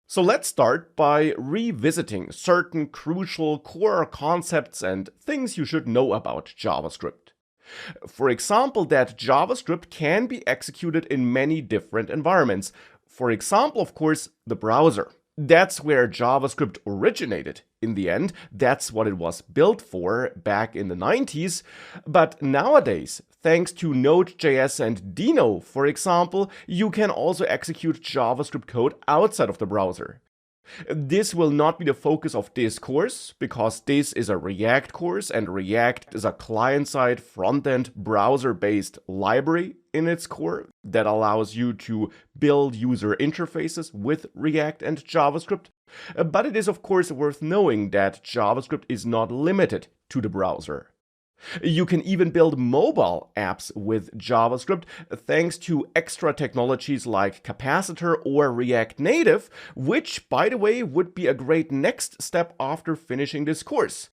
So let's start by revisiting certain crucial core concepts and things you should know about JavaScript. For example, that JavaScript can be executed in many different environments. For example, of course, the browser. That's where JavaScript originated. In the end, that's what it was built for back in the 90s. But nowadays, thanks to Node.js and Dino, for example, you can also execute JavaScript code outside of the browser. This will not be the focus of this course, because this is a React course and React is a client-side front-end browser-based library in its core that allows you to build user interfaces with React and JavaScript. But it is of course worth knowing that JavaScript is not limited to the browser. You can even build mobile apps with JavaScript thanks to extra technologies like Capacitor or React Native, which, by the way, would be a great next step after finishing this course.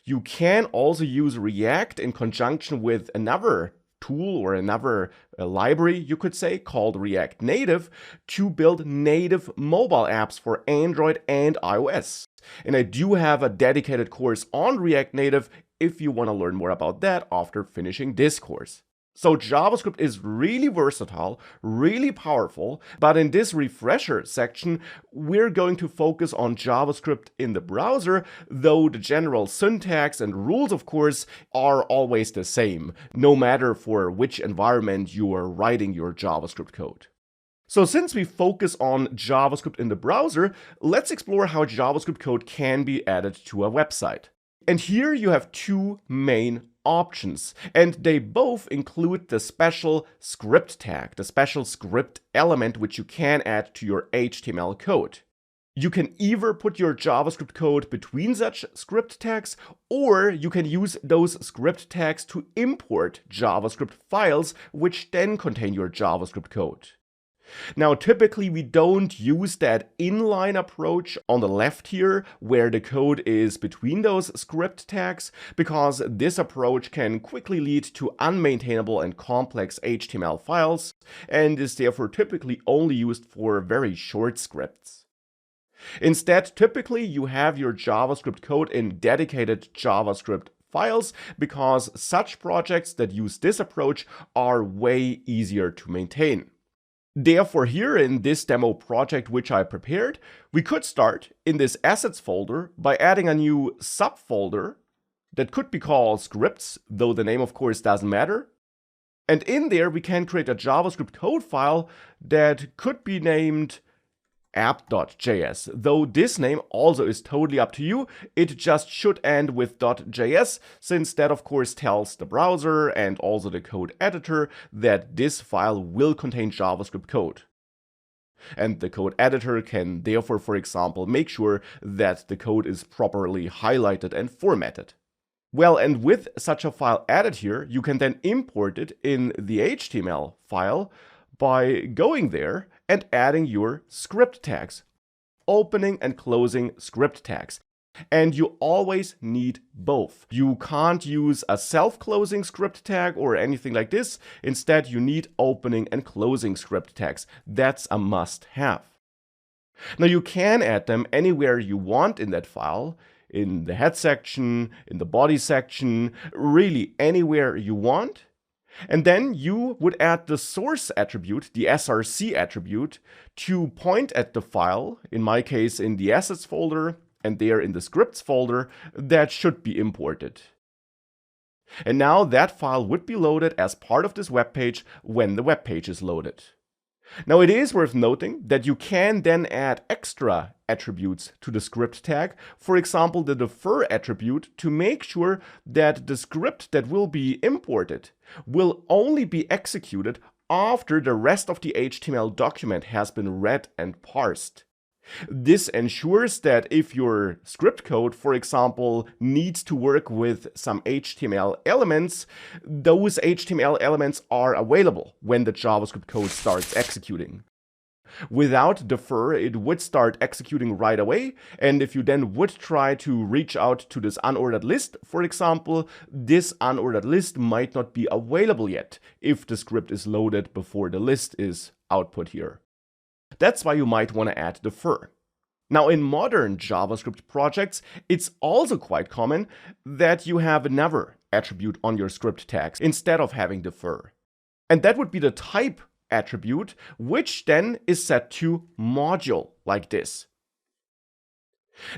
You can also use React in conjunction with another tool or another library, you could say, called React Native to build native mobile apps for Android and iOS. And I do have a dedicated course on React Native if you want to learn more about that after finishing this course. So JavaScript is really versatile, really powerful, but in this refresher section, we're going to focus on JavaScript in the browser, though the general syntax and rules, of course, are always the same, no matter for which environment you are writing your JavaScript code. So since we focus on JavaScript in the browser, let's explore how JavaScript code can be added to a website. And here you have two main options, and they both include the special script tag, the special script element which you can add to your HTML code. You can either put your JavaScript code between such script tags, or you can use those script tags to import JavaScript files which then contain your JavaScript code. Now, typically we don't use that inline approach on the left here, where the code is between those script tags, because this approach can quickly lead to unmaintainable and complex HTML files, and is therefore typically only used for very short scripts. Instead, typically you have your JavaScript code in dedicated JavaScript files, because such projects that use this approach are way easier to maintain. Therefore, here in this demo project which I prepared, we could start in this assets folder by adding a new subfolder that could be called scripts, though the name of course doesn't matter. And in there we can create a JavaScript code file that could be named app.js, though this name also is totally up to you. It just should end with .js, since that of course tells the browser and also the code editor that this file will contain JavaScript code. And the code editor can therefore, for example, make sure that the code is properly highlighted and formatted. Well, and with such a file added here, you can then import it in the HTML file by going there and adding your script tags, opening and closing script tags. And you always need both. You can't use a self-closing script tag or anything like this. Instead, you need opening and closing script tags. That's a must-have. Now, you can add them anywhere you want in that file, in the head section, in the body section, really anywhere you want. And then you would add the source attribute, the src attribute, to point at the file, in my case in the assets folder, and there in the scripts folder, that should be imported. And now that file would be loaded as part of this web page when the web page is loaded. Now, it is worth noting that you can then add extra attributes to the script tag, for example, the defer attribute, to make sure that the script that will be imported will only be executed after the rest of the HTML document has been read and parsed. This ensures that if your script code, for example, needs to work with some HTML elements, those HTML elements are available when the JavaScript code starts executing. Without defer, it would start executing right away, and if you then would try to reach out to this unordered list, for example, this unordered list might not be available yet if the script is loaded before the list is output here. That's why you might want to add defer. Now, in modern JavaScript projects, it's also quite common that you have a never attribute on your script tags instead of having defer. And that would be the type attribute, which then is set to module like this.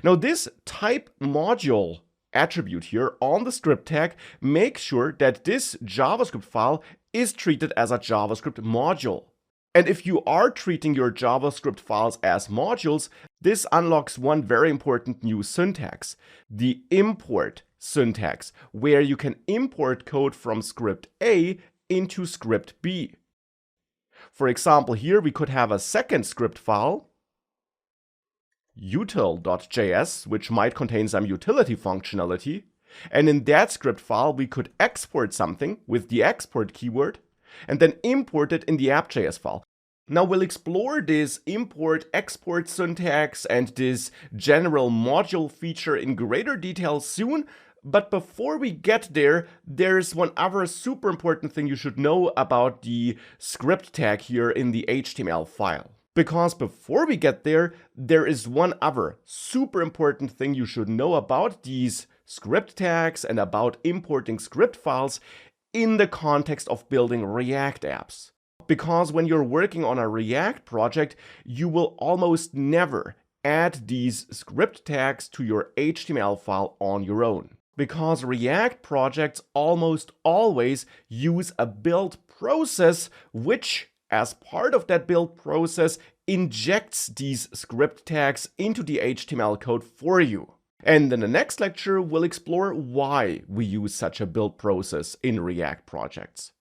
Now, this type module attribute here on the script tag makes sure that this JavaScript file is treated as a JavaScript module. And if you are treating your JavaScript files as modules, this unlocks one very important new syntax, the import syntax, where you can import code from script A into script B. For example, here we could have a second script file, util.js, which might contain some utility functionality. And in that script file, we could export something with the export keyword and then import it in the app.js file. Now we'll explore this import-export syntax and this general module feature in greater detail soon. But before we get there, there's one other super important thing you should know about the script tag here in the HTML file. Because before we get there, there is one other super important thing you should know about these script tags and about importing script files in the context of building React apps. Because when you're working on a React project, you will almost never add these script tags to your HTML file on your own. Because React projects almost always use a build process, which, as part of that build process, injects these script tags into the HTML code for you. And in the next lecture, we'll explore why we use such a build process in React projects.